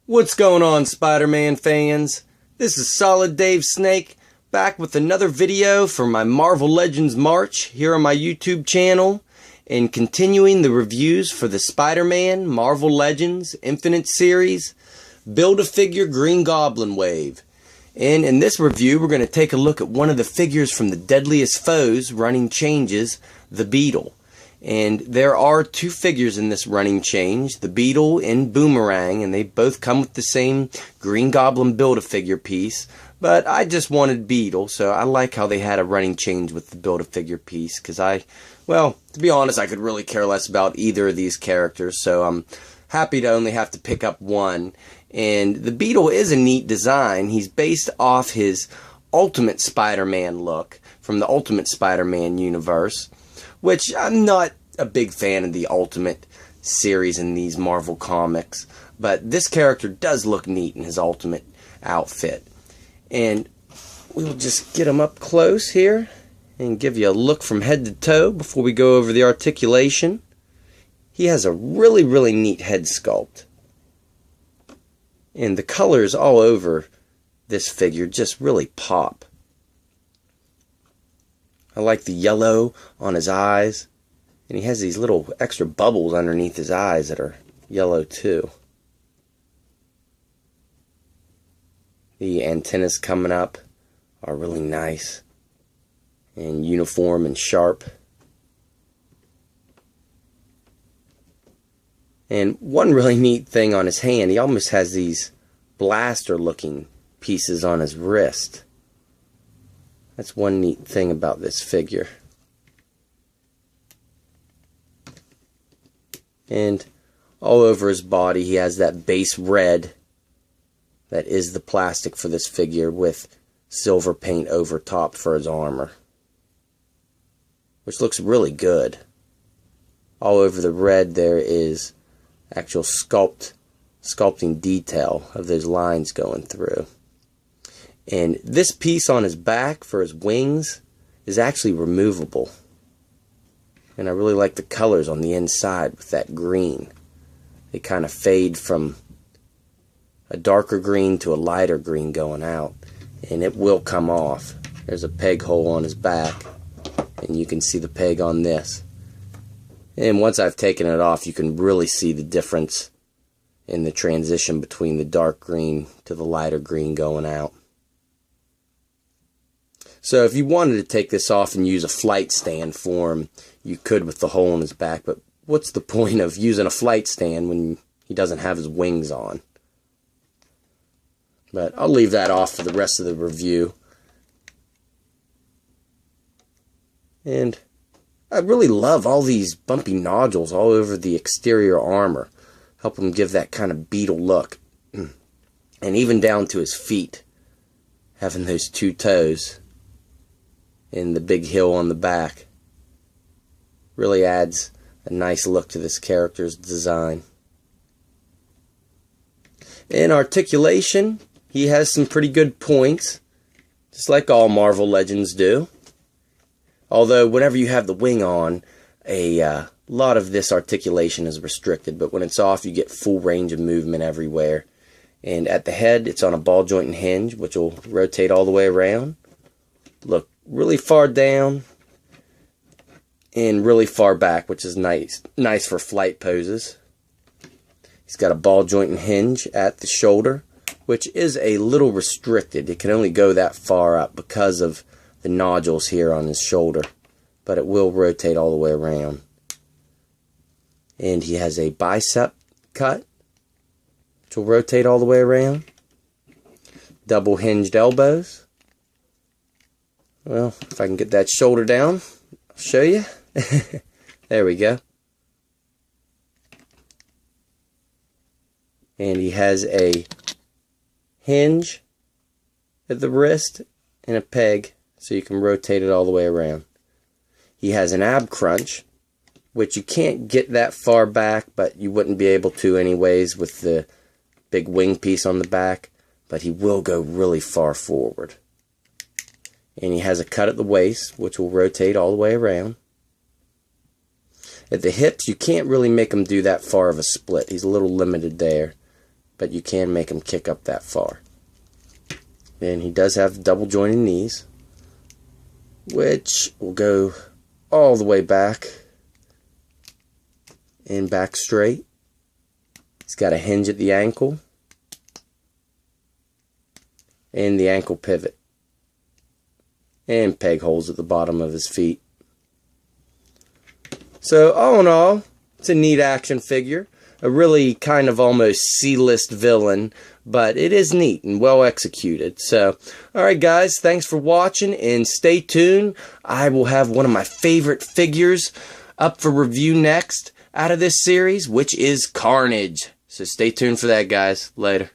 What's going on, Spider-Man fans? This is Solid Dave Snake, back with another video for my Marvel Legends March here on my YouTube channel, and continuing the reviews for the Spider-Man Marvel Legends Infinite Series Build-A-Figure Green Goblin Wave. And in this review, we're going to take a look at one of the figures from the Deadliest Foes running changes, the Beetle. And there are two figures in this running change, the Beetle and Boomerang, and they both come with the same Green Goblin Build-A-Figure piece. But I just wanted Beetle, so I like how they had a running change with the Build-A-Figure piece, because well, to be honest, I could really care less about either of these characters, so I'm happy to only have to pick up one. And the Beetle is a neat design. He's based off his Ultimate Spider-Man look from the Ultimate Spider-Man universe, which I'm not a big fan of the Ultimate series in these Marvel comics, but this character does look neat in his Ultimate outfit. And we'll just get him up close here and give you a look from head to toe before we go over the articulation. He has a really neat head sculpt. And the colors all over this figure just really pop. I like the yellow on his eyes, and he has these little extra bubbles underneath his eyes that are yellow too. The antennas coming up are really nice and uniform and sharp. And one really neat thing on his hand, he almost has these blaster looking pieces on his wrist. That's one neat thing about this figure. And all over his body he has that base red that is the plastic for this figure, with silver paint over top for his armor, which looks really good. All over the red there is actual sculpting detail of those lines going through. And this piece on his back for his wings is actually removable. And I really like the colors on the inside with that green. They kind of fade from a darker green to a lighter green going out. And it will come off. There's a peg hole on his back, and you can see the peg on this. And once I've taken it off, you can really see the difference in the transition between the dark green to the lighter green going out. So if you wanted to take this off and use a flight stand for him, you could with the hole in his back. But what's the point of using a flight stand when he doesn't have his wings on? But I'll leave that off for the rest of the review. And I really love all these bumpy nodules all over the exterior armor. Help him give that kind of Beetle look. And even down to his feet, having those two toes and the big hill on the back really adds a nice look to this character's design. In articulation, he has some pretty good points, just like all Marvel Legends do. Although whenever you have the wing on, a lot of this articulation is restricted, but when it's off you get full range of movement everywhere. And at the head it's on a ball joint and hinge, which will rotate all the way around. Look really far down and really far back, which is nice for flight poses. He's got a ball joint and hinge at the shoulder, which is a little restricted. It can only go that far up because of the nodules here on his shoulder, but it will rotate all the way around. And he has a bicep cut, which will rotate all the way around. Double hinged elbows. Well, if I can get that shoulder down, I'll show you. There we go. And he has a hinge at the wrist and a peg, so you can rotate it all the way around. He has an ab crunch, which you can't get that far back, but you wouldn't be able to anyways with the big wing piece on the back, but he will go really far forward. And he has a cut at the waist, which will rotate all the way around. At the hips, you can't really make him do that far of a split. He's a little limited there. but you can make him kick up that far. And he does have double jointed knees, which will go all the way back and back straight. He's got a hinge at the ankle and the ankle pivot, and peg holes at the bottom of his feet. So all in all, it's a neat action figure. A really kind of almost C-list villain, but it is neat and well executed. So, alright guys, thanks for watching, and stay tuned. I will have one of my favorite figures up for review next out of this series, which is Carnage. So stay tuned for that, guys. Later.